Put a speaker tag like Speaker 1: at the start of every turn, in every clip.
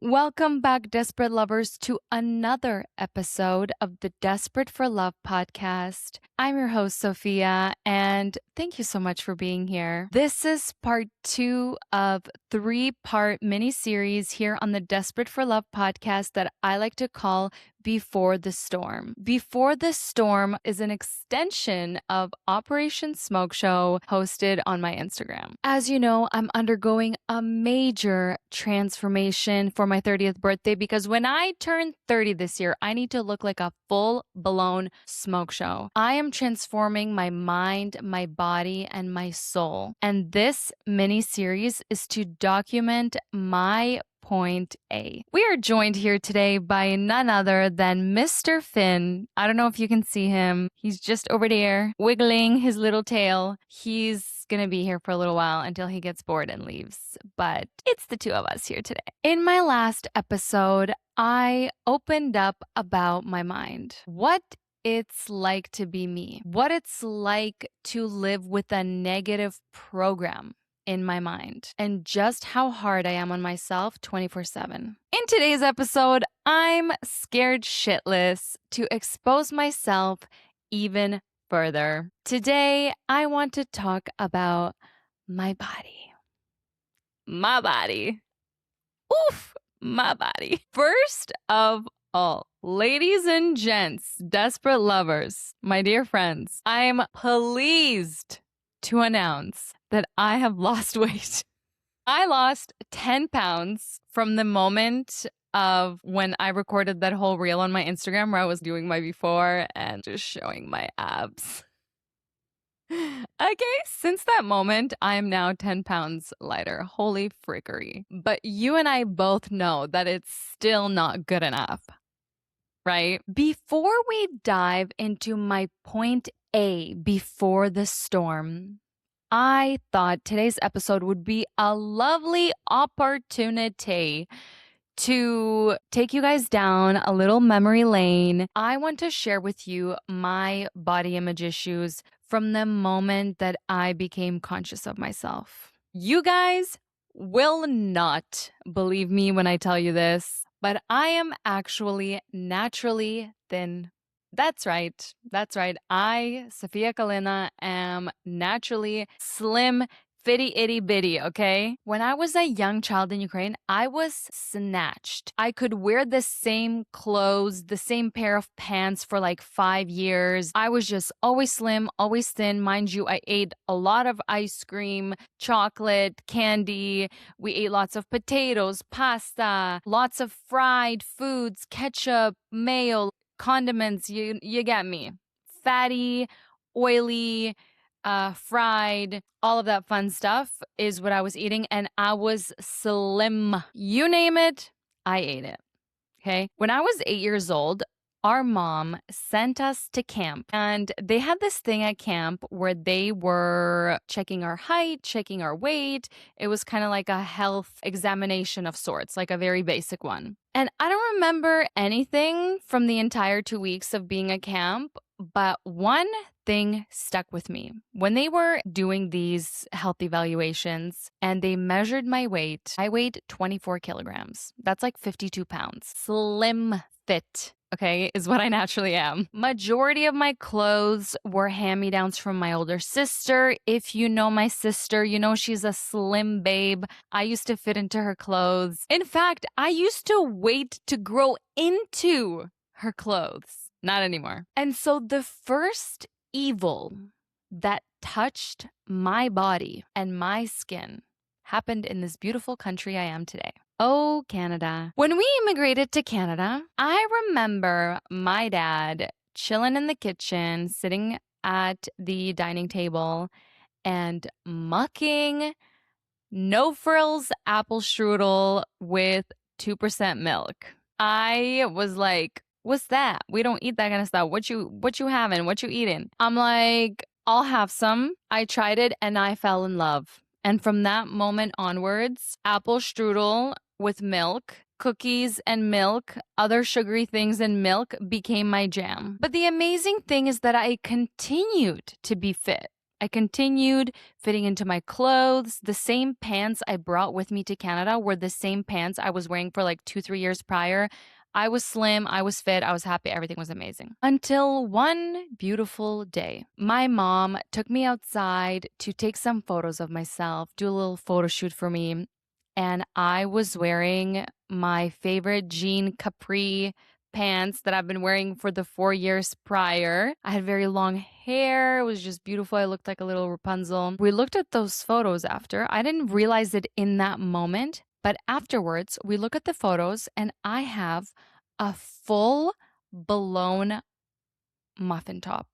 Speaker 1: Welcome back, desperate lovers, to another episode of the Desperate for Love podcast. I'm your host, Sophia, and thank you so much for being here. This is part 2 of 3-part mini-series here on the Desperate for Love podcast that I like to call Before the Storm. Before the Storm is an extension of Operation Smoke Show hosted on my Instagram. As you know, I'm undergoing a major transformation for my 30th birthday because when I turn 30 this year, I need to look like a full-blown smoke show. I am transforming my mind, my body, and my soul. And this mini-series is to document my Point A. We are joined here today by none other than Mr. Finn. I don't know if you can see him. He's just over there wiggling his little tail. He's going to be here for a little while until he gets bored and leaves. But it's the two of us here today. In my last episode, I opened up about my mind. What it's like to be me. What it's like to live with a negative program in my mind, and just how hard I am on myself 24/7. In today's episode, I'm scared shitless to expose myself even further. Today, I want to talk about my body. My body. Oof, my body. First of all, ladies and gents, desperate lovers, my dear friends, I'm pleased to announce that I have lost weight. I lost 10 pounds from the moment of when I recorded that whole reel on my Instagram where I was doing my before and just showing my abs. Okay, since that moment, I am now 10 pounds lighter. Holy frickery. But you and I both know that it's still not good enough, right? Before we dive into my point A before the storm, I thought today's episode would be a lovely opportunity to take you guys down a little memory lane. I want to share with you my body image issues from the moment that I became conscious of myself. You guys will not believe me when I tell you this, but I am actually naturally thin. That's right. That's right. I, Sophia Kalina, am naturally slim, fitty, itty bitty, okay? When I was a young child in Ukraine, I was snatched. I could wear the same clothes, the same pair of pants for like 5 years. I was just always slim, always thin. Mind you, I ate a lot of ice cream, chocolate, candy. We ate lots of potatoes, pasta, lots of fried foods, ketchup, mayo, condiments, you get me. Fatty, oily, fried, all of that fun stuff is what I was eating, and I was slim. You name it, I ate it. Okay. When I was 8 years old, our mom sent us to camp, and they had this thing at camp where they were checking our height, checking our weight. It was kind of like a health examination of sorts, like a very basic one. And I don't remember anything from the entire 2 weeks of being at camp, but one thing stuck with me. When they were doing these health evaluations and they measured my weight, I weighed 24 kilograms. That's like 52 pounds. Slim fit, okay, is what I naturally am. Majority of my clothes were hand-me-downs from my older sister. If you know my sister, you know she's a slim babe. I used to fit into her clothes. In fact, I used to wait to grow into her clothes. Not anymore. And so the first evil that touched my body and my skin happened in this beautiful country I am today. Oh, Canada. When we immigrated to Canada, I remember my dad chilling in the kitchen, sitting at the dining table and mucking no frills apple strudel with 2% milk. I was like, what's that? We don't eat that kind of stuff. What you having? What you eating? I'm like, I'll have some. I tried it and I fell in love. And from that moment onwards, apple strudel with milk, cookies and milk, other sugary things and milk became my jam. But the amazing thing is that I continued to be fit. I continued fitting into my clothes. The same pants I brought with me to Canada were the same pants I was wearing for like 2, 3 years prior. I was slim, I was fit, I was happy, everything was amazing. Until one beautiful day, my mom took me outside to take some photos of myself, do a little photo shoot for me. And I was wearing my favorite jean capri pants that I've been wearing for the 4 years prior. I had very long hair. It was just beautiful. I looked like a little Rapunzel. We looked at those photos after. I didn't realize it in that moment, but afterwards, we look at the photos and I have a full blown muffin top.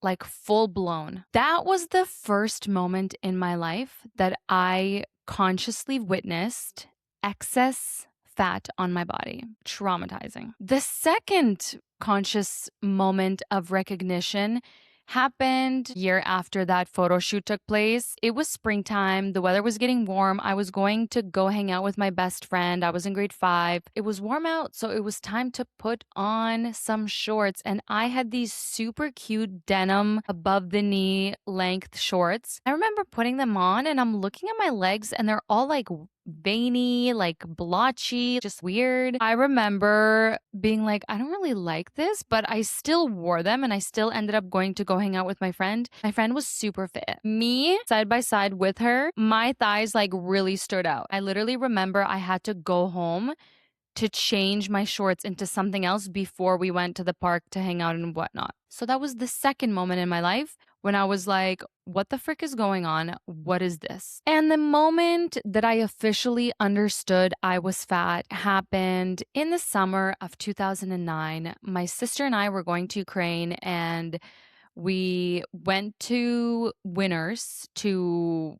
Speaker 1: Like full blown. That was the first moment in my life that I consciously witnessed excess fat on my body. Traumatizing. The second conscious moment of recognition happened year after that photo shoot took place. It was springtime. The weather was getting warm. I was going to go hang out with my best friend. I was in grade 5. It was warm out, so it was time to put on some shorts. And I had these super cute denim above the knee length shorts. I remember putting them on and I'm looking at my legs and they're all like veiny, like blotchy, just weird. I remember being like, I don't really like this, but I still wore them and I still ended up going to go hang out with my friend. My friend was super fit. Me, side by side with her, my thighs like really stood out. I literally remember I had to go home to change my shorts into something else before we went to the park to hang out and whatnot. So that was the second moment in my life when I was like, what the frick is going on? What is this? And the moment that I officially understood I was fat happened in the summer of 2009. My sister and I were going to Ukraine and we went to Winners to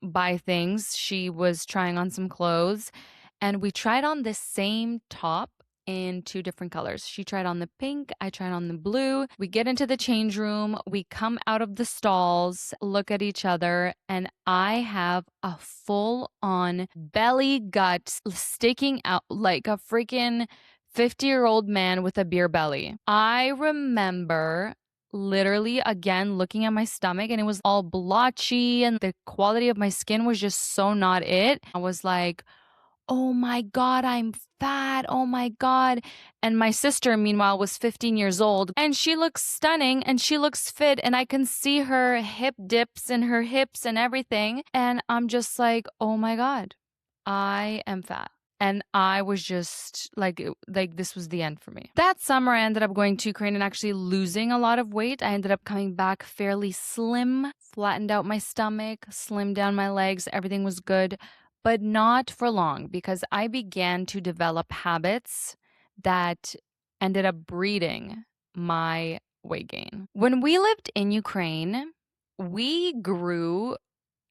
Speaker 1: buy things. She was trying on some clothes and we tried on the same top in 2 different colors. She tried on the pink, I tried on the blue. We get into the change room, we come out of the stalls, look at each other, and I have a full on belly gut sticking out like a freaking 50-year-old man with a beer belly. I remember literally again looking at my stomach and it was all blotchy and the quality of my skin was just so not it. I was like, oh my God, I'm fat. Oh my God. And my sister, meanwhile, was 15 years old and she looks stunning and she looks fit. And I can see her hip dips and her hips and everything. And I'm just like, oh my God, I am fat. And I was just like this was the end for me. That summer, I ended up going to Ukraine and actually losing a lot of weight. I ended up coming back fairly slim, flattened out my stomach, slimmed down my legs. Everything was good, but not for long because I began to develop habits that ended up breeding my weight gain. When we lived in Ukraine, we grew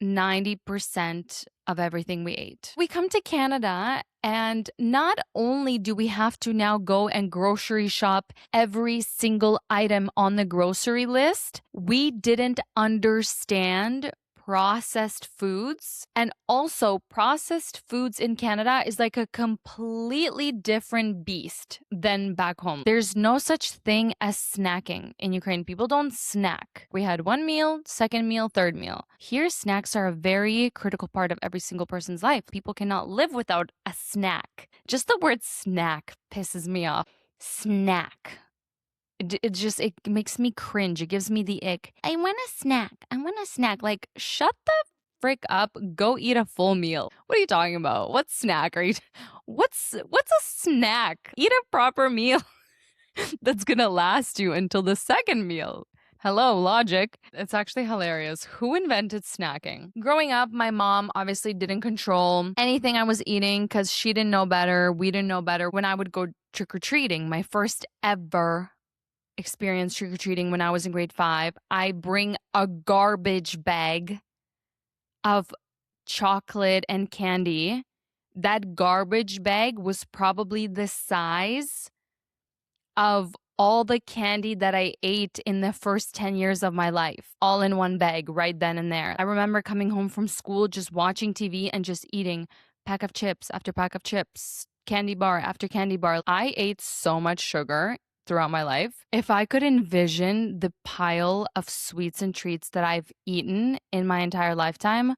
Speaker 1: 90% of everything we ate. We come to Canada and not only do we have to now go and grocery shop every single item on the grocery list, we didn't understand processed foods. And also, processed foods in Canada is like a completely different beast than back home. There's no such thing as snacking in Ukraine. People don't snack. We had one meal, second meal, third meal. Here, snacks are a very critical part of every single person's life. People cannot live without a snack. Just the word snack pisses me off. Snack. It makes me cringe. It gives me the ick. I want a snack. I want a snack. Like, shut the frick up. Go eat a full meal. What are you talking about? What snack are you? What's a snack? Eat a proper meal that's gonna last you until the second meal. Hello, logic. It's actually hilarious. Who invented snacking? Growing up, my mom obviously didn't control anything I was eating because she didn't know better. We didn't know better. When I would go trick-or-treating, my first ever experience trick-or-treating when I was in grade 5, I bring a garbage bag of chocolate and candy. That garbage bag was probably the size of all the candy that I ate in the first 10 years of my life, all in one bag right then and there. I remember coming home from school, just watching TV and just eating pack of chips after pack of chips, candy bar after candy bar. I ate so much sugar throughout my life. If I could envision the pile of sweets and treats that I've eaten in my entire lifetime,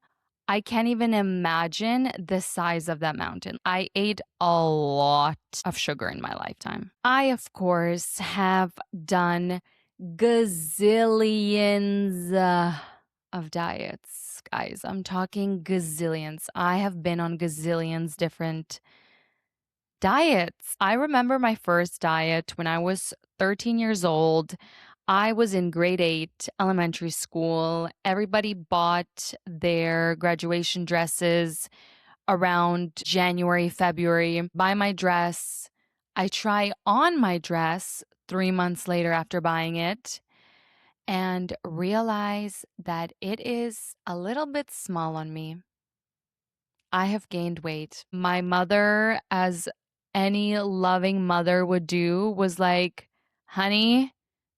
Speaker 1: I can't even imagine the size of that mountain. I ate a lot of sugar in my lifetime. I, of course, have done gazillions of diets. Guys, I'm talking gazillions. I have been on gazillions different diets. I remember my first diet when I was 13 years old. I was in grade 8 elementary school. Everybody bought their graduation dresses around January, February. Buy my dress. I try on my dress 3 months later after buying it and realize that it is a little bit small on me. I have gained weight. My mother, as any loving mother would do, was like, honey,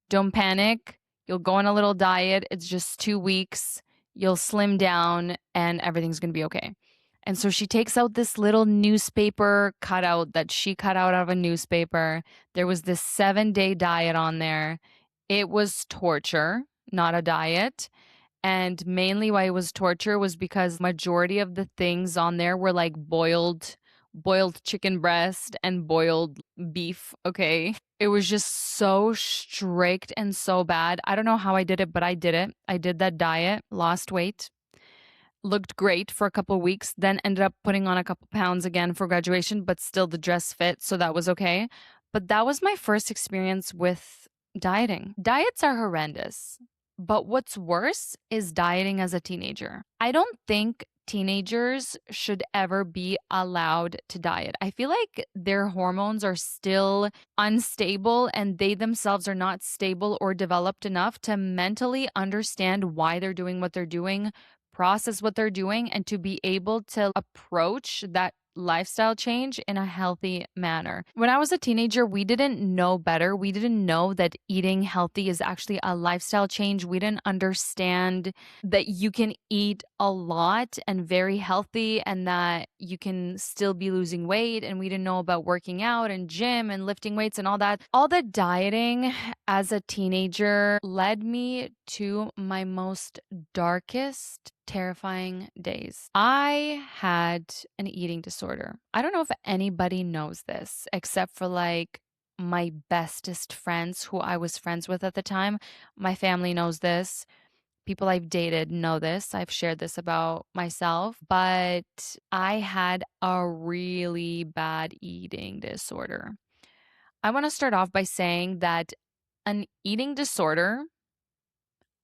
Speaker 1: don't panic. You'll go on a little diet. It's just 2 weeks. You'll slim down and everything's going to be okay. And so she takes out this little newspaper cutout that she cut out of a newspaper. There was this 7-day diet on there. It was torture, not a diet. And mainly why it was torture was because majority of the things on there were like boiled chicken breast and boiled beef, okay? It was just so strict and so bad. I don't know how I did it, but I did it. I did that diet, lost weight, looked great for a couple weeks, then ended up putting on a couple pounds again for graduation, but still the dress fit, so that was okay. But that was my first experience with dieting. Diets are horrendous. But what's worse is dieting as a teenager. I don't think teenagers should ever be allowed to diet. I feel like their hormones are still unstable and they themselves are not stable or developed enough to mentally understand why they're doing what they're doing, process what they're doing, and to be able to approach that lifestyle change in a healthy manner. When I was a teenager, we didn't know better. We didn't know that eating healthy is actually a lifestyle change. We didn't understand that you can eat a lot and very healthy and that you can still be losing weight. And we didn't know about working out and gym and lifting weights and all that. All the dieting as a teenager led me to my most darkest, terrifying days. I had an eating disorder. I don't know if anybody knows this except for like my bestest friends who I was friends with at the time. My family knows this. People I've dated know this. I've shared this about myself, but I had a really bad eating disorder. I want to start off by saying that an eating disorder,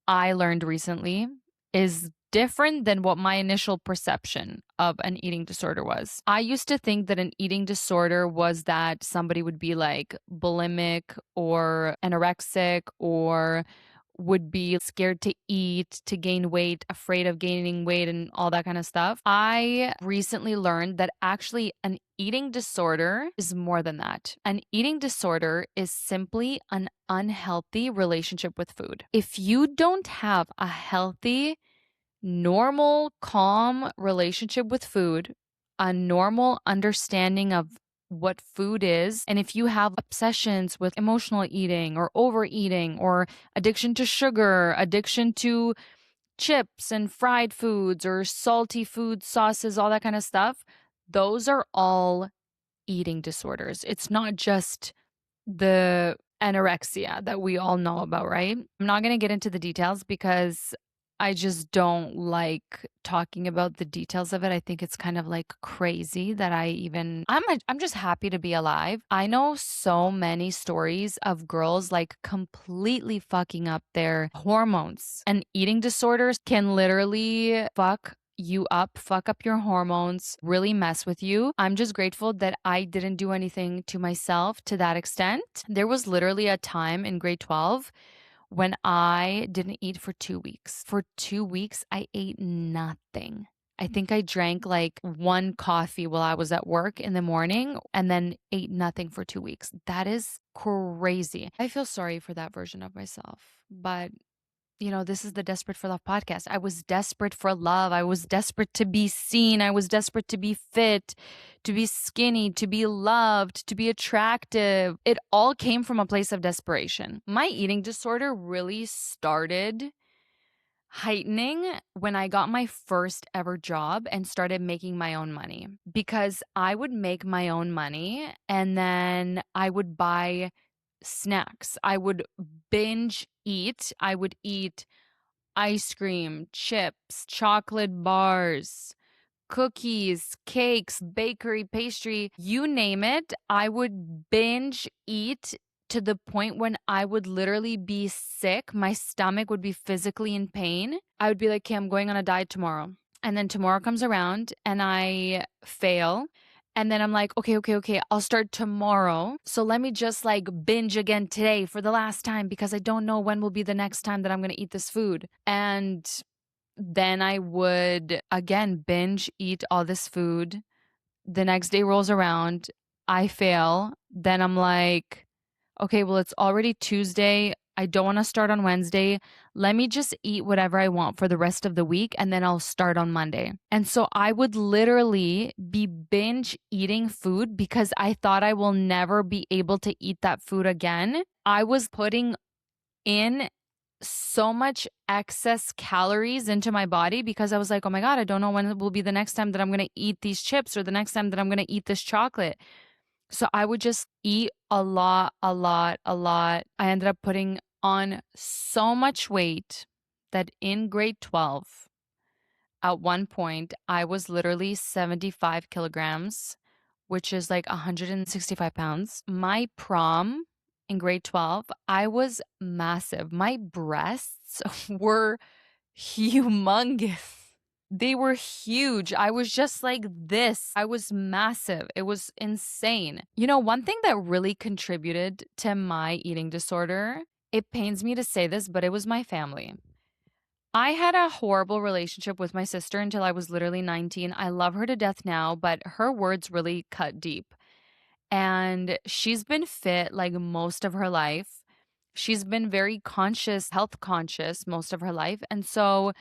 Speaker 1: I learned recently, is different than what my initial perception of an eating disorder was. I used to think that an eating disorder was that somebody would be like bulimic or anorexic or would be scared to eat, to gain weight, afraid of gaining weight, and all that kind of stuff. I recently learned that actually an eating disorder is more than that. An eating disorder is simply an unhealthy relationship with food. If you don't have a healthy, normal, calm relationship with food, a normal understanding of what food is, and if you have obsessions with emotional eating or overeating or addiction to sugar, addiction to chips and fried foods or salty foods, sauces, all that kind of stuff, those are all eating disorders. It's not just the anorexia that we all know about, right? I'm not going to get into the details because I just don't like talking about the details of it. I think it's kind of like crazy that I'm just happy to be alive. I know so many stories of girls like completely fucking up their hormones, and eating disorders can literally fuck up your hormones, really mess with you. I'm just grateful that I didn't do anything to myself to that extent. There was literally a time in grade 12 when I didn't eat for 2 weeks. For 2 weeks, I ate nothing. I think I drank like one coffee while I was at work in the morning and then ate nothing for 2 weeks. That is crazy. I feel sorry for that version of myself, but this is the Desperate for Love podcast. I was desperate for love. I was desperate to be seen. I was desperate to be fit, to be skinny, to be loved, to be attractive. It all came from a place of desperation. My eating disorder really started heightening when I got my first ever job and started making my own money, because I would make my own money and then I would buy snacks. I would binge eat. I would eat ice cream, chips, chocolate bars, cookies, cakes, bakery, pastry, you name it. I would binge eat to the point when I would literally be sick. My stomach would be physically in pain. I would be like, okay, I'm going on a diet tomorrow. And then tomorrow comes around and I fail. And then I'm like, okay, I'll start tomorrow. So let me just like binge again today for the last time, because I don't know when will be the next time that I'm going to eat this food. And then I would again binge eat all this food. The next day rolls around, I fail. Then I'm like, okay, well, it's already Tuesday. I don't want to start on Wednesday. Let me just eat whatever I want for the rest of the week and then I'll start on Monday. And so I would literally be binge eating food because I thought I will never be able to eat that food again. I was putting in so much excess calories into my body because I was like, oh my God, I don't know when it will be the next time that I'm going to eat these chips or the next time that I'm going to eat this chocolate. So I would just eat a lot. I ended up putting on so much weight that in grade 12, at one point, I was literally 75 kilograms, which is like 165 pounds. My prom in grade 12, I was massive. My breasts were humongous. They were huge. I was just like this. I was massive. It was insane. One thing that really contributed to my eating disorder, it pains me to say this, but it was my family. I had a horrible relationship with my sister until I was literally 19. I love her to death now, but her words really cut deep. And she's been fit like most of her life. She's been very conscious, health conscious most of her life. And so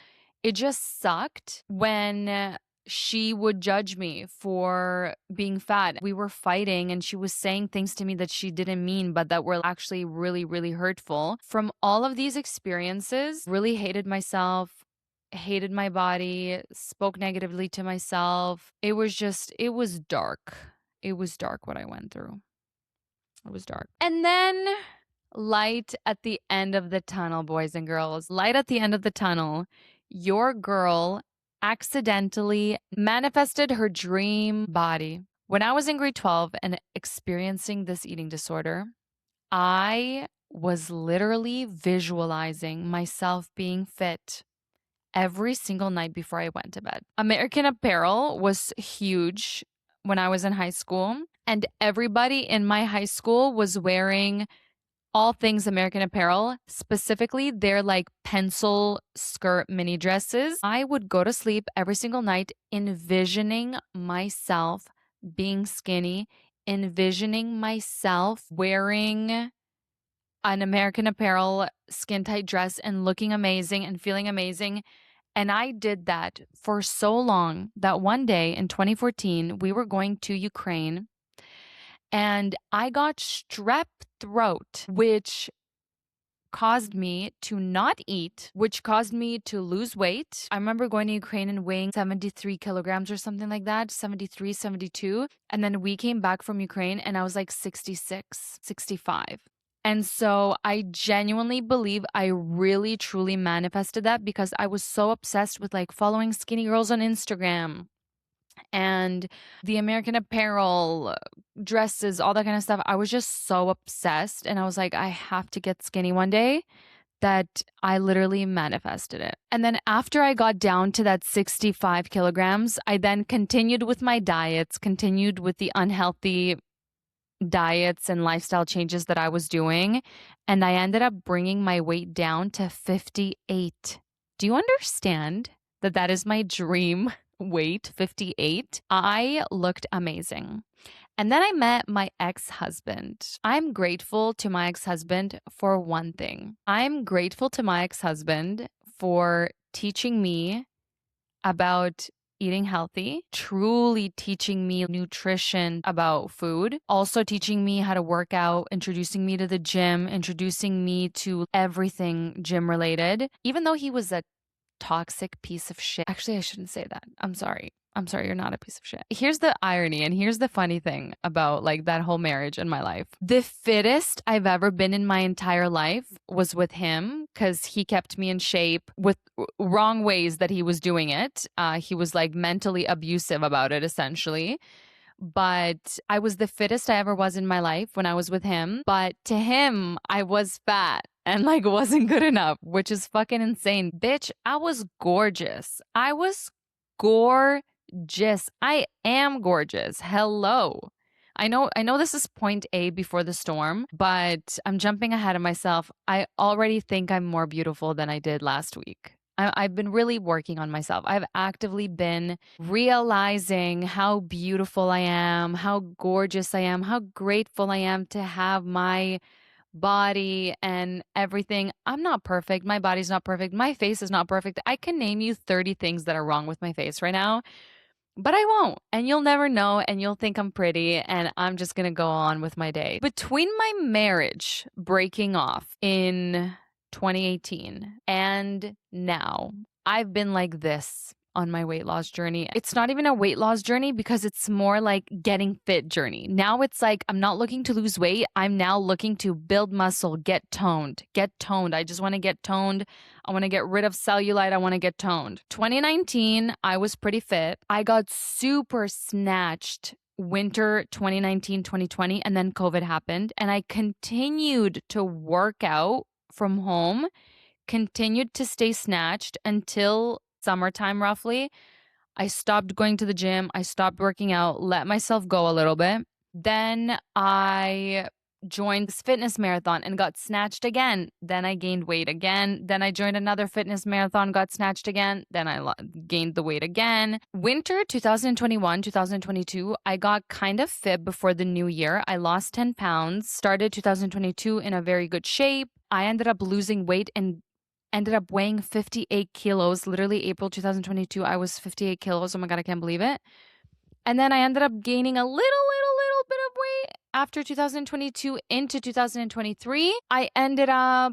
Speaker 1: it just sucked when she would judge me for being fat. We were fighting and she was saying things to me that she didn't mean, but that were actually really, really hurtful. From all of these experiences, really hated myself, hated my body, spoke negatively to myself. It was dark. It was dark what I went through. It was dark. And then light at the end of the tunnel, boys and girls. Light at the end of the tunnel. Your girl accidentally manifested her dream body. When I was in grade 12 and experiencing this eating disorder, I was literally visualizing myself being fit every single night before I went to bed. American Apparel was huge when I was in high school, and everybody in my high school was wearing all things American Apparel, specifically their like pencil skirt mini dresses. I would go to sleep every single night envisioning myself being skinny, envisioning myself wearing an American Apparel skin tight dress and looking amazing and feeling amazing. And I did that for so long that one day in 2014, we were going to Ukraine and I got strep throat, which caused me to not eat, which caused me to lose weight. I remember going to Ukraine and weighing 73 kilograms or something like that, 73, 72. And then we came back from Ukraine and I was like 66, 65. And so I genuinely believe I really truly manifested that because I was so obsessed with like following skinny girls on Instagram and the American Apparel dresses, all that kind of stuff. I was just so obsessed and I was like, I have to get skinny one day, that I literally manifested it. And then after I got down to that 65 kilograms, I then continued with my diets, continued with the unhealthy diets and lifestyle changes that I was doing. And I ended up bringing my weight down to 58. Do you understand that is my dream weight, 58? I looked amazing. And then I met my ex-husband. I'm grateful to my ex-husband for one thing. I'm grateful to my ex-husband for teaching me about eating healthy, truly teaching me nutrition about food, also teaching me how to work out, introducing me to the gym, introducing me to everything gym related. Even though he was a toxic piece of shit. Actually, I shouldn't say that. I'm sorry. I'm sorry, you're not a piece of shit. Here's the irony, and here's the funny thing about like that whole marriage in my life. The fittest I've ever been in my entire life was with him because he kept me in shape with wrong ways that he was doing it. He was like mentally abusive about it, essentially. But I was the fittest I ever was in my life when I was with him. But to him, I was fat and like wasn't good enough, which is fucking insane. Bitch, I was gorgeous. I was gorgeous. I am gorgeous. Hello. I know this is point A before the storm, but I'm jumping ahead of myself. I already think I'm more beautiful than I did last week. I've been really working on myself. I've actively been realizing how beautiful I am, how gorgeous I am, how grateful I am to have my body and everything. I'm not perfect. My body's not perfect. My face is not perfect. I can name you 30 things that are wrong with my face right now, but I won't. And you'll never know. And you'll think I'm pretty. And I'm just going to go on with my day. Between my marriage breaking off in 2018 and now, I've been like this on my weight loss journey. It's not even a weight loss journey because it's more like getting fit journey. Now it's like I'm not looking to lose weight. I'm now looking to build muscle, get toned, get toned. I just want to get toned. I want to get rid of cellulite. I want to get toned. 2019, I was pretty fit. I got super snatched winter 2019, 2020, and then COVID happened. And I continued to work out from home, continued to stay snatched until summertime roughly. I stopped going to the gym. I stopped working out, let myself go a little bit. Then I joined this fitness marathon and got snatched again. Then I gained weight again. Then I joined another fitness marathon, got snatched again. Then I gained the weight again. Winter 2021, 2022, I got kind of fit before the new year. I lost 10 pounds, started 2022 in a very good shape. I ended up losing weight and ended up weighing 58 kilos. Literally April 2022, I was 58 kilos. Oh my God, I can't believe it. And then I ended up gaining a little bit of weight after 2022 into 2023. I ended up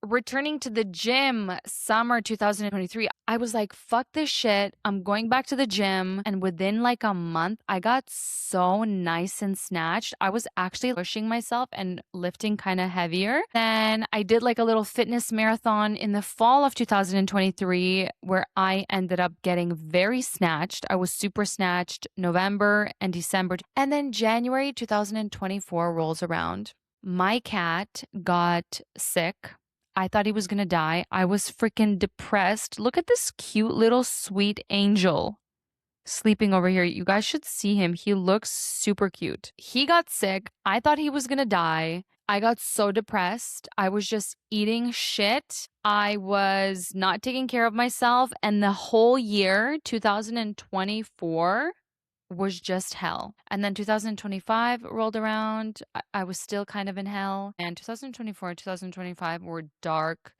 Speaker 1: returning to the gym summer 2023. I was like, fuck this shit. I'm going back to the gym. And within like a month, I got so nice and snatched. I was actually pushing myself and lifting kind of heavier. Then I did like a little fitness marathon in the fall of 2023 where I ended up getting very snatched. I was super snatched November and December. And then January 2024 rolls around. My cat got sick. I thought he was going to die. I was freaking depressed. Look at this cute little sweet angel sleeping over here. You guys should see him. He looks super cute. He got sick. I thought he was going to die. I got so depressed. I was just eating shit. I was not taking care of myself. And the whole year, 2024, was just hell. And then 2025 rolled around. I was still kind of in hell. And 2024 and 2025 were dark,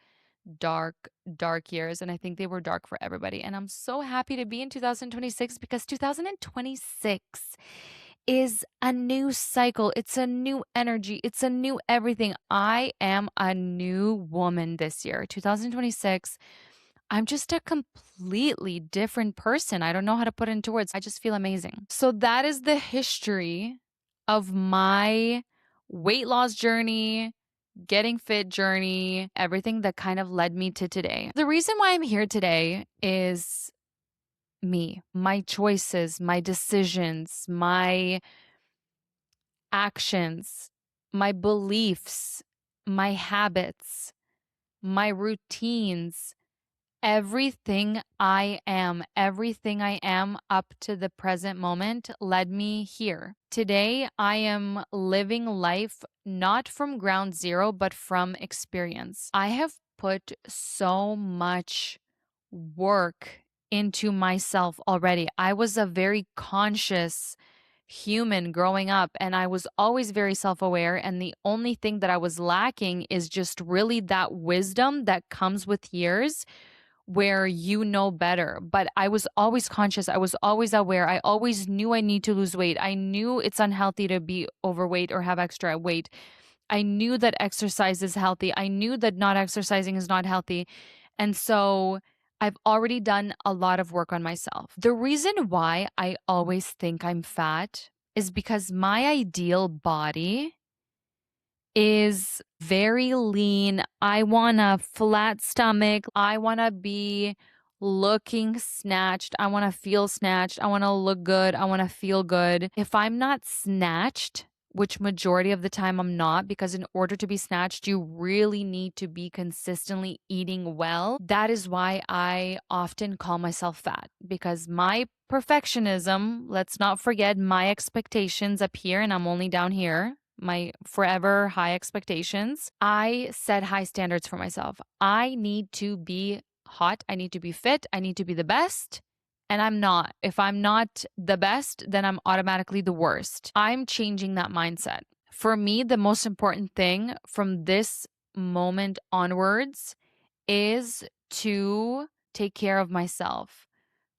Speaker 1: dark, dark years. And I think they were dark for everybody. And I'm so happy to be in 2026 because 2026 is a new cycle. It's a new energy. It's a new everything. I am a new woman this year. 2026, I'm just a completely different person. I don't know how to put it into words. I just feel amazing. So that is the history of my weight loss journey, getting fit journey, everything that kind of led me to today. The reason why I'm here today is me, my choices, my decisions, my actions, my beliefs, my habits, my routines. Everything I am up to the present moment led me here. Today, I am living life not from ground zero, but from experience. I have put so much work into myself already. I was a very conscious human growing up, and I was always very self-aware, and the only thing that I was lacking is just really that wisdom that comes with years where you know better. But I was always conscious, I was always aware, I always knew I need to lose weight. I knew it's unhealthy to be overweight or have extra weight. I knew that exercise is healthy. I knew that not exercising is not healthy. And so I've already done a lot of work on myself. The reason why I always think I'm fat is because my ideal body is very lean. I want a flat stomach. I want to be looking snatched. I want to feel snatched. I want to look good. I want to feel good. If I'm not snatched, which majority of the time I'm not, because in order to be snatched, you really need to be consistently eating well. That is why I often call myself fat, because my perfectionism, let's not forget my expectations up here, and I'm only down here, my forever high expectations. I set high standards for myself. I need to be hot. I need to be fit. I need to be the best. And I'm not. If I'm not the best, then I'm automatically the worst. I'm changing that mindset. For me, the most important thing from this moment onwards is to take care of myself.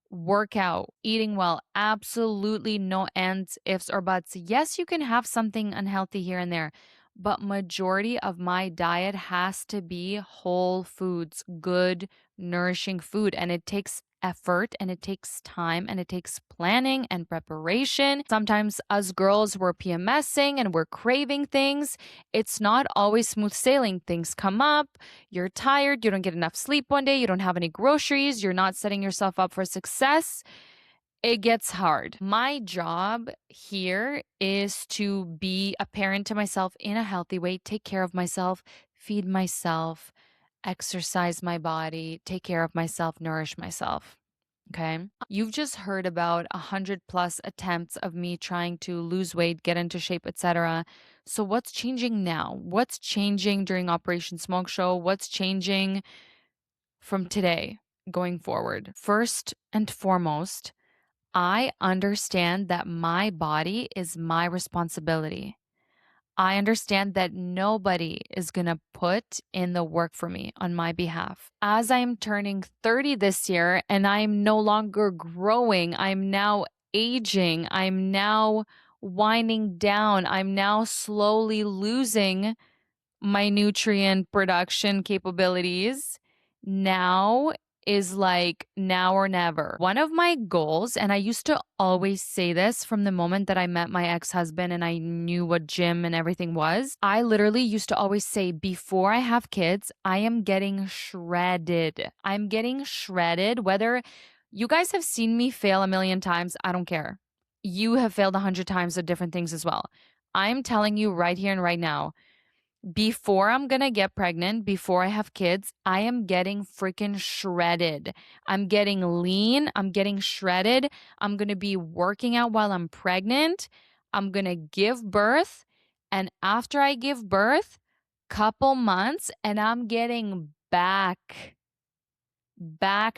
Speaker 1: Workout, eating well, absolutely no ands, ifs, or buts. Yes, you can have something unhealthy here and there, but majority of my diet has to be whole foods, good, nourishing food. And it takes effort and it takes time and it takes planning and preparation. Sometimes us girls, we're PMSing and we're craving things. It's not always smooth sailing. Things come up. You're tired, you don't get enough sleep one day, you don't have any groceries, you're not setting yourself up for success. It gets hard. My job here is to be a parent to myself in a healthy way, take care of myself, feed myself, exercise my body, take care of myself, nourish myself. Okay. You've just heard about 100 plus attempts of me trying to lose weight, get into shape, etc. So what's changing now? What's changing during Operation Smoke Show? What's changing from today going forward? First and foremost, I understand that my body is my responsibility. I understand that nobody is going to put in the work for me on my behalf. As I'm turning 30 this year and I'm no longer growing, I'm now aging, I'm now winding down, I'm now slowly losing my nutrient production capabilities. Now is like now or never. One of my goals, and I used to always say this from the moment that I met my ex-husband and I knew what gym and everything was. I literally used to always say, before I have kids, I am getting shredded. I'm getting shredded. Whether you guys have seen me fail a million times, I don't care. You have failed 100 times at different things as well. I'm telling you right here and right now, before I'm gonna get pregnant, before I have kids, I am getting freaking shredded. I'm getting lean. I'm getting shredded. I'm gonna be working out while I'm pregnant. I'm gonna give birth. And after I give birth, couple months, and I'm getting back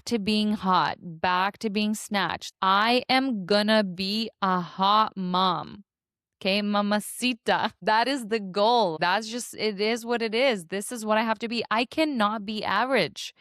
Speaker 1: to being hot, back to being snatched. I am gonna be a hot mom. Okay, mamacita. That is the goal. That's just, it is what it is. This is what I have to be. I cannot be average.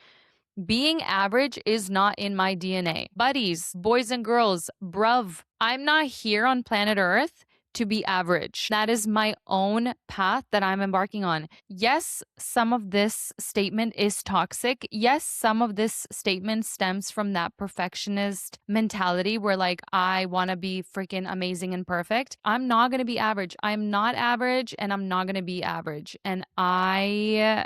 Speaker 1: Being average is not in my DNA. Buddies, boys and girls, bruv, I'm not here on planet Earth to be average. That is my own path that I'm embarking on. Yes, some of this statement is toxic. Yes, some of this statement stems from that perfectionist mentality where, like, I want to be freaking amazing and perfect. I'm not going to be average. I'm not average and I'm not going to be average. And I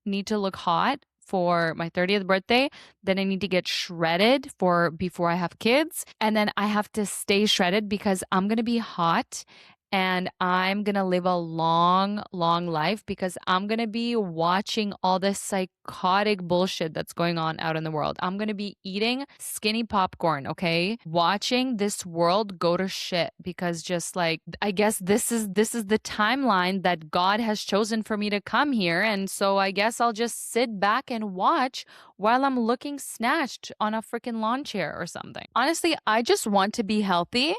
Speaker 1: need to look hot for my 30th birthday. Then I need to get shredded for before I have kids. And then I have to stay shredded because I'm going to be hot and I'm going to live a long, long life because I'm going to be watching all this psychotic bullshit that's going on out in the world. I'm going to be eating skinny popcorn, okay? Watching this world go to shit because just like I guess this is the timeline that God has chosen for me to come here, and so I guess I'll just sit back and watch while I'm looking snatched on a freaking lawn chair or something. Honestly, I just want to be healthy.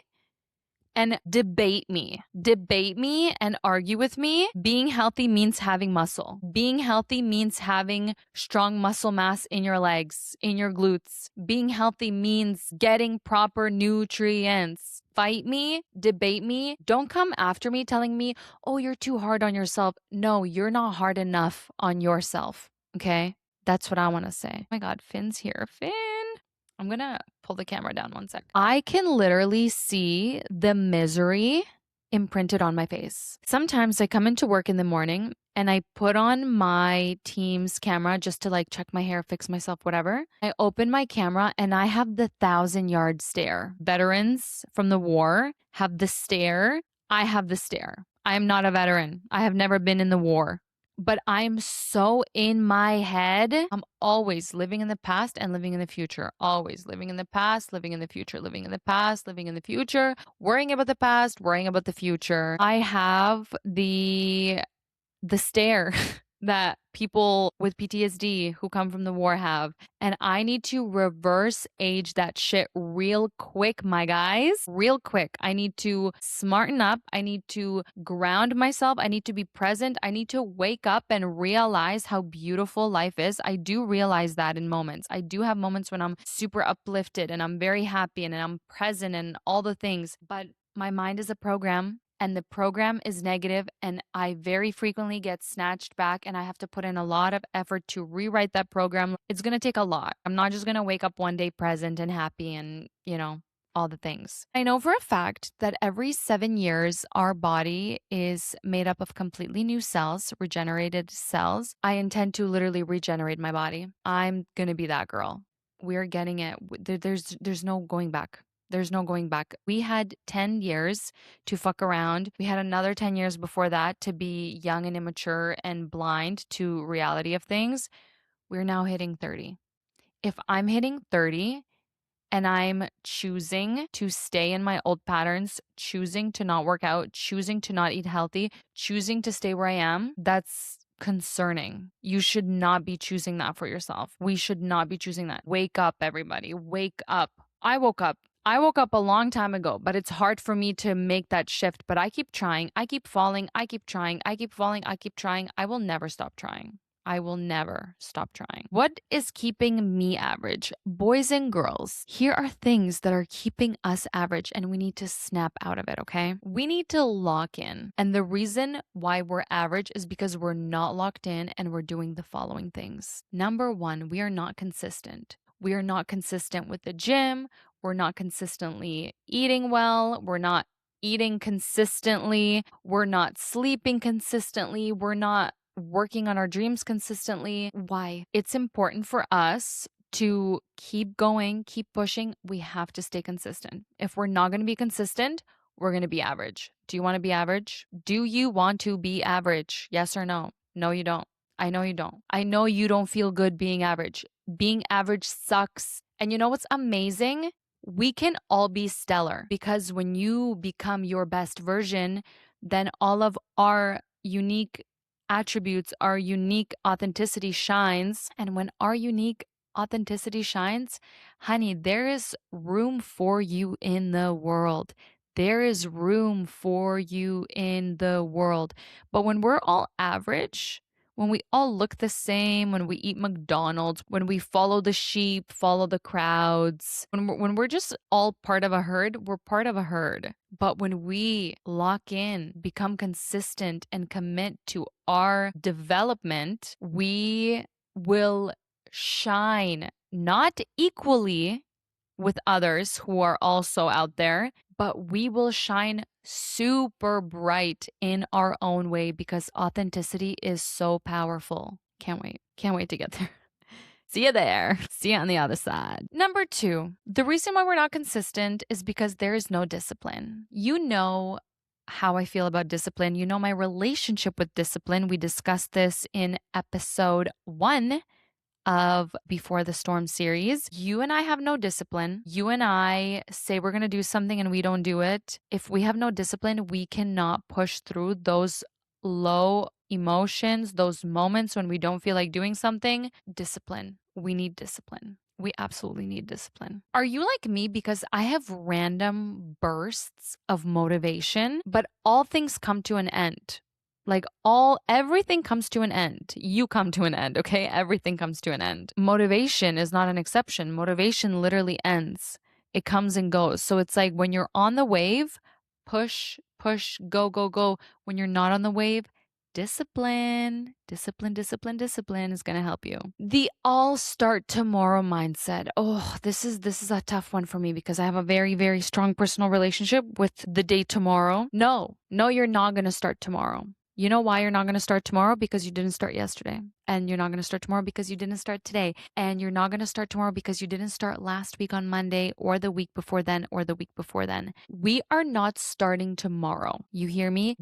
Speaker 1: and debate me. Debate me and argue with me. Being healthy means having muscle. Being healthy means having strong muscle mass in your legs, in your glutes. Being healthy means getting proper nutrients. Fight me, debate me. Don't come after me telling me, oh, you're too hard on yourself. No, you're not hard enough on yourself. Okay? That's what I want to say. Oh my God, Finn's here. Finn. I'm gonna pull the camera down one sec. I can literally see the misery imprinted on my face. Sometimes I come into work in the morning and I put on my team's camera just to like check my hair, fix myself, whatever. I open my camera and I have the 1,000-yard stare. Veterans from the war have the stare. I have the stare. I am not a veteran. I have never been in the war. But I'm so in my head. I'm always living in the past and living in the future. Always living in the past, living in the future, living in the past, living in the future, worrying about the past, worrying about the future. I have the stare that people with PTSD who come from the war have. And I need to reverse age that shit real quick, my guys. Real quick. I need to smarten up. I need to ground myself. I need to be present. I need to wake up and realize how beautiful life is. I do realize that in moments. I do have moments when I'm super uplifted and I'm very happy and I'm present and all the things. But my mind is a program and the program is negative, and I very frequently get snatched back and I have to put in a lot of effort to rewrite that program. It's going to take a lot. I'm not just going to wake up one day present and happy and, all the things. I know for a fact that every 7 years, our body is made up of completely new cells, regenerated cells. I intend to literally regenerate my body. I'm going to be that girl. We're getting it. There's no going back. There's no going back. We had 10 years to fuck around. We had another 10 years before that to be young and immature and blind to reality of things. We're now hitting 30. If I'm hitting 30 and I'm choosing to stay in my old patterns, choosing to not work out, choosing to not eat healthy, choosing to stay where I am, that's concerning. You should not be choosing that for yourself. We should not be choosing that. Wake up, everybody. Wake up. I woke up. I woke up a long time ago, but it's hard for me to make that shift. But I keep trying. I keep falling. I keep trying. I keep falling. I keep trying. I will never stop trying. I will never stop trying. What is keeping me average? Boys and girls, here are things that are keeping us average and we need to snap out of it, okay? We need to lock in. And the reason why we're average is because we're not locked in and we're doing the following things. Number one, we are not consistent. We are not consistent with the gym. We're not consistently eating well. We're not eating consistently. We're not sleeping consistently. We're not working on our dreams consistently. Why? It's important for us to keep going, keep pushing. We have to stay consistent. If we're not going to be consistent, we're going to be average. Do you want to be average? Do you want to be average? Yes or no? No, you don't. I know you don't. I know you don't feel good being average. Being average sucks. And you know what's amazing? We can all be stellar because when you become your best version, then all of our unique attributes, our unique authenticity shines. And when our unique authenticity shines, honey, there is room for you in the world. There is room for you in the world. But when we're all average, when we all look the same, when we eat McDonald's, when we follow the sheep, follow the crowds, when we're just all part of a herd, we're part of a herd. But when we lock in, become consistent, and commit to our development, we will shine not equally with others who are also out there, but we will shine super bright in our own way because authenticity is so powerful. Can't wait. Can't wait to get there. See you there. See you on the other side. Number two, the reason why we're not consistent is because there is no discipline. You know how I feel about discipline. You know my relationship with discipline. We discussed this in episode 1 of Before the Storm series. You and I have no discipline. You and I say we're going to do something and we don't do it. If we have no discipline, we cannot push through those low emotions, those moments when we don't feel like doing something. Discipline. We need discipline. We absolutely need discipline. Are you like me? Because I have random bursts of motivation, but all things come to an end. Like everything comes to an end. You come to an end, okay? Everything comes to an end. Motivation is not an exception. Motivation literally ends. It comes and goes. So it's like when you're on the wave, push, push, go, go, go. When you're not on the wave, discipline, discipline, discipline, discipline is going to help you. The all start tomorrow mindset. Oh, this is a tough one for me because I have a very, very strong personal relationship with the day tomorrow. No, you're not going to start tomorrow. You know why you're not going to start tomorrow? Because you didn't start yesterday. And you're not going to start tomorrow because you didn't start today. And you're not going to start tomorrow because you didn't start last week on Monday or the week before then or the week before then. We are not starting tomorrow. You hear me?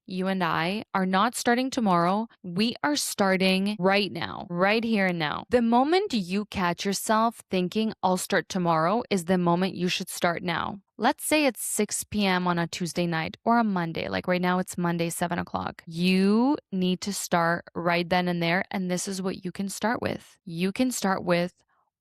Speaker 1: You and I are not starting tomorrow. We are starting right now, right here and now. The moment you catch yourself thinking, I'll start tomorrow, is the moment you should start now. Let's say it's 6 p.m. on a Tuesday night or a Monday. Like right now, it's Monday, 7 o'clock. You need to start right then and there. And this is what you can start with. You can start with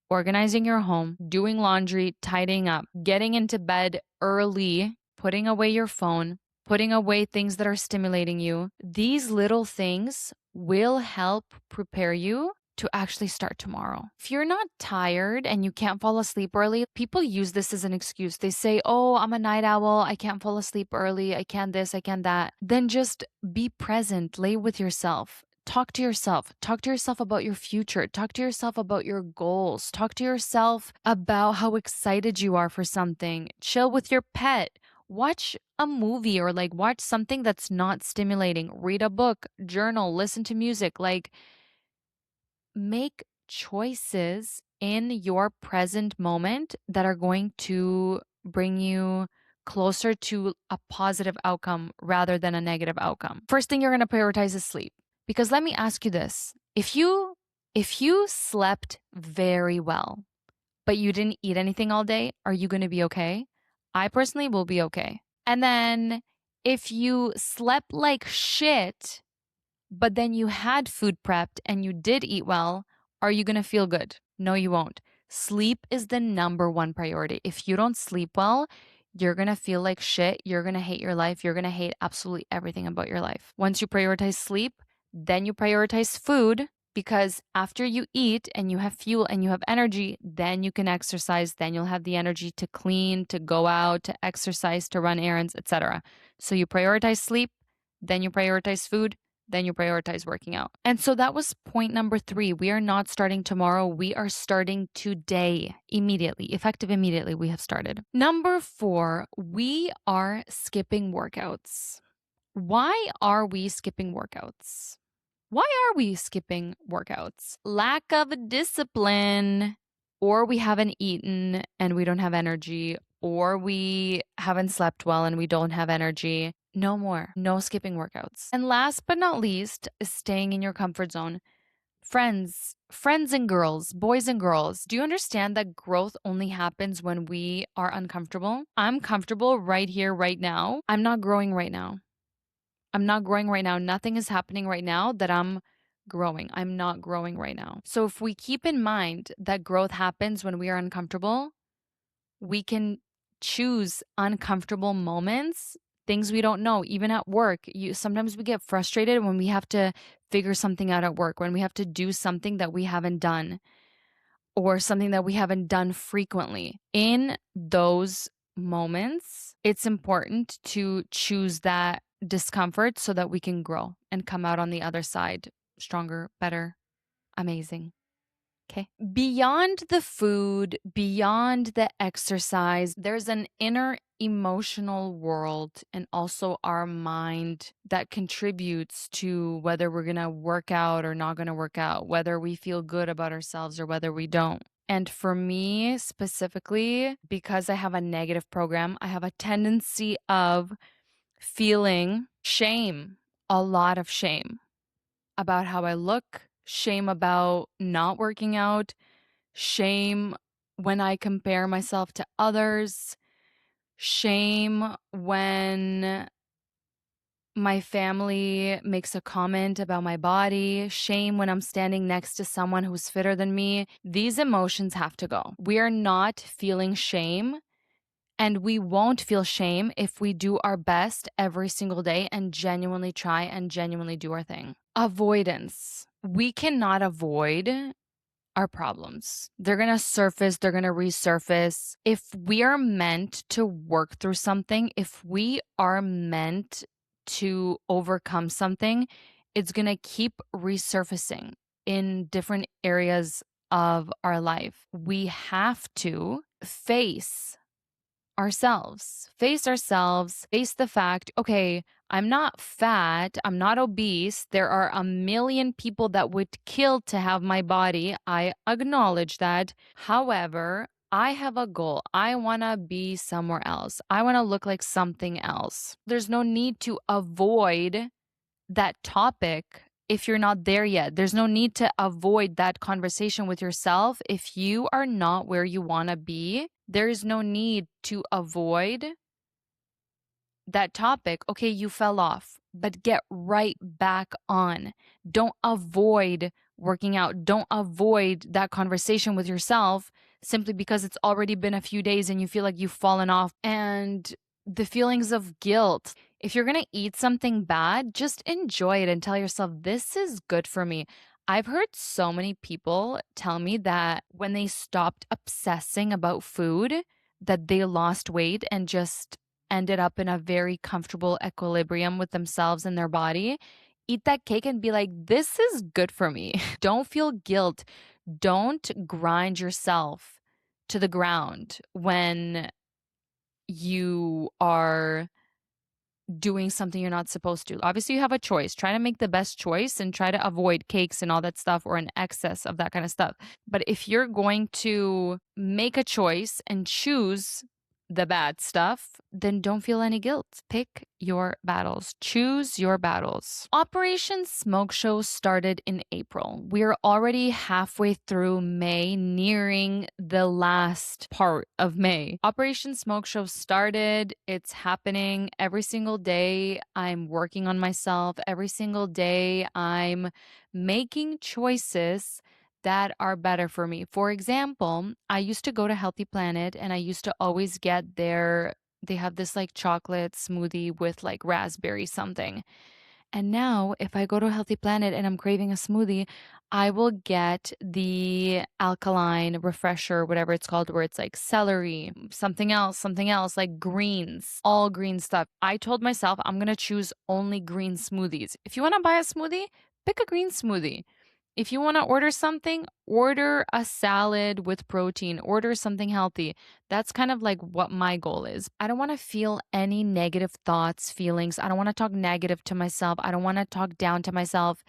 Speaker 1: organizing your home, doing laundry, tidying up, getting into bed early, putting away your phone, putting away things that are stimulating you. These little things will help prepare you to actually start tomorrow. If you're not tired and you can't fall asleep early, people use this as an excuse. They say, oh, I'm a night owl. I can't fall asleep early. I can't this, I can't that. Then just be present, lay with yourself. Talk to yourself. Talk to yourself about your future. Talk to yourself about your goals. Talk to yourself about how excited you are for something. Chill with your pet. Watch a movie or like watch something that's not stimulating. Read a book, journal, listen to music. Like, make choices in your present moment that are going to bring you closer to a positive outcome rather than a negative outcome. First thing you're going to prioritize is sleep. Because let me ask you this. If you slept very well, but you didn't eat anything all day, are you going to be okay? I personally will be okay. And then if you slept like shit, but then you had food prepped and you did eat well, are you going to feel good? No, you won't. Sleep is the number one priority. If you don't sleep well, you're going to feel like shit. You're going to hate your life. You're going to hate absolutely everything about your life. Once you prioritize sleep, then you prioritize food, because after you eat and you have fuel and you have energy, then you can exercise. Then you'll have the energy to clean, to go out, to exercise, to run errands, etc. So you prioritize sleep, then you prioritize food, then you prioritize working out. And so that was point number 3. We are not starting tomorrow. We are starting today, immediately, effective immediately. We have started. Number 4, we are skipping workouts. Why are we skipping workouts? Why are we skipping workouts? Lack of discipline, or we haven't eaten and we don't have energy, or we haven't slept well and we don't have energy. No more. No skipping workouts. And last but not least is staying in your comfort zone. Friends and girls, boys and girls, do you understand that growth only happens when we are uncomfortable? I'm comfortable right here, right now. I'm not growing right now. I'm not growing right now. Nothing is happening right now that I'm growing. I'm not growing right now. So if we keep in mind that growth happens when we are uncomfortable, we can choose uncomfortable moments, things we don't know, even at work. Sometimes we get frustrated when we have to figure something out at work, when we have to do something that we haven't done or something that we haven't done frequently. In those moments, it's important to choose that discomfort so that we can grow and come out on the other side stronger, better, amazing. Okay. Beyond the food, beyond the exercise, there's an inner emotional world and also our mind that contributes to whether we're going to work out or not going to work out, whether we feel good about ourselves or whether we don't. And for me specifically, because I have a negative program, I have a tendency of feeling shame, a lot of shame about how I look, shame about not working out, shame when I compare myself to others, shame when My family makes a comment about my body, shame when I'm standing next to someone who's fitter than me. These emotions have to go. We are not feeling shame, and we won't feel shame if we do our best every single day and genuinely try and genuinely do our thing. Avoidance. We cannot avoid our problems. They're going to surface, they're going to resurface. If we are meant to work through something, if we are meant to overcome something, it's going to keep resurfacing in different areas of our life. We have to face ourselves, face the fact, okay, I'm not fat, I'm not obese. There are a million people that would kill to have my body. I acknowledge that. However, I have a goal. I want to be somewhere else. I want to look like something else. There's no need to avoid that topic if you're not there yet. There's no need to avoid that conversation with yourself. If you are not where you want to be, there is no need to avoid that topic. Okay, you fell off, but get right back on. Don't avoid working out. Don't avoid that conversation with yourself simply because it's already been a few days and you feel like you've fallen off. And the feelings of guilt. If you're going to eat something bad, just enjoy it and tell yourself, this is good for me. I've heard so many people tell me that when they stopped obsessing about food, that they lost weight and just ended up in a very comfortable equilibrium with themselves and their body. Eat that cake and be like, this is good for me. Don't feel guilt. Don't grind yourself to the ground when you are doing something you're not supposed to. Obviously, you have a choice. Try to make the best choice and try to avoid cakes and all that stuff or an excess of that kind of stuff. But if you're going to make a choice and choose the bad stuff, then don't feel any guilt. Pick your battles. Choose your battles. Operation Smoke Show started in April. We're already halfway through May, nearing the last part of May. Operation Smoke Show started. It's happening every single day. I'm working on myself. Every single day, I'm making choices that are better for me. For example, I used to go to Healthy Planet and I used to always get they have this like chocolate smoothie with like raspberry something. And now, if I go to a Healthy Planet and I'm craving a smoothie, I will get the alkaline refresher, whatever it's called, where it's like celery, something else, like greens, all green stuff. I told myself I'm going to choose only green smoothies. If you want to buy a smoothie, pick a green smoothie. If you want to order something, order a salad with protein, order something healthy. That's kind of like what my goal is. I don't want to feel any negative thoughts, feelings. I don't want to talk negative to myself. I don't want to talk down to myself.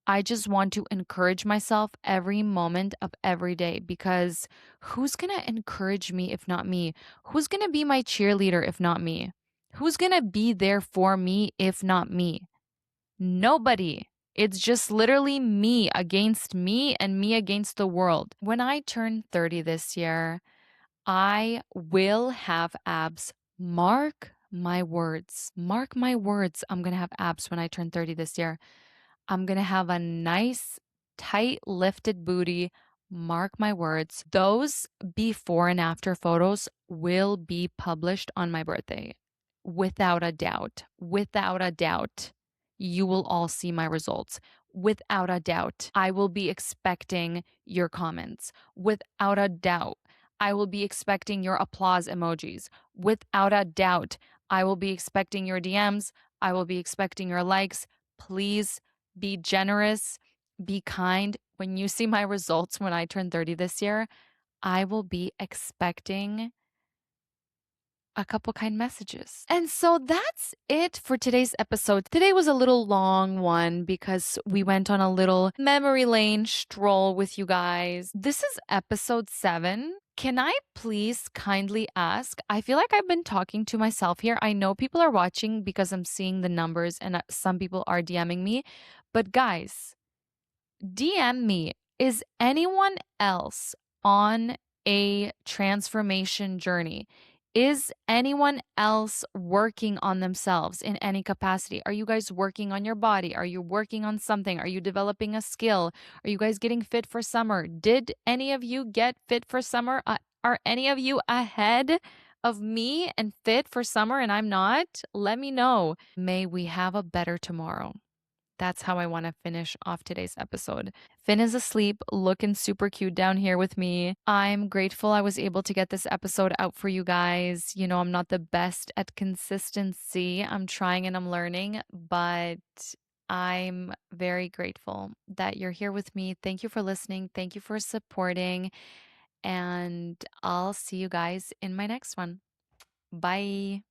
Speaker 1: I just want to encourage myself every moment of every day because who's going to encourage me if not me? Who's going to be my cheerleader if not me? Who's going to be there for me if not me? Nobody. It's just literally me against me and me against the world. When I turn 30 this year, I will have abs. Mark my words. Mark my words. I'm going to have abs when I turn 30 this year. I'm going to have a nice, tight, lifted booty. Mark my words. Those before and after photos will be published on my birthday. Without a doubt. Without a doubt. You will all see my results. Without a doubt. I will be expecting your comments. Without a doubt. I will be expecting your applause emojis. Without a doubt. I will be expecting your DMs. I will be expecting your likes. Please be generous, be kind. When you see my results when I turn 30 this year, I will be expecting a couple kind messages. And so that's it for today's episode. Today was a little long one because we went on a little memory lane stroll with you guys. This is episode 7. Can I please kindly ask? I feel like I've been talking to myself here. I know people are watching because I'm seeing the numbers and some people are DMing me. But guys, DM me. Is anyone else on a transformation journey? Is anyone else working on themselves in any capacity? Are you guys working on your body? Are you working on something? Are you developing a skill? Are you guys getting fit for summer? Did any of you get fit for summer? Are any of you ahead of me and fit for summer and I'm not? Let me know. May we have a better tomorrow. That's how I want to finish off today's episode. Finn is asleep, looking super cute down here with me. I'm grateful I was able to get this episode out for you guys. You know, I'm not the best at consistency. I'm trying and I'm learning, but I'm very grateful that you're here with me. Thank you for listening. Thank you for supporting. And I'll see you guys in my next one. Bye.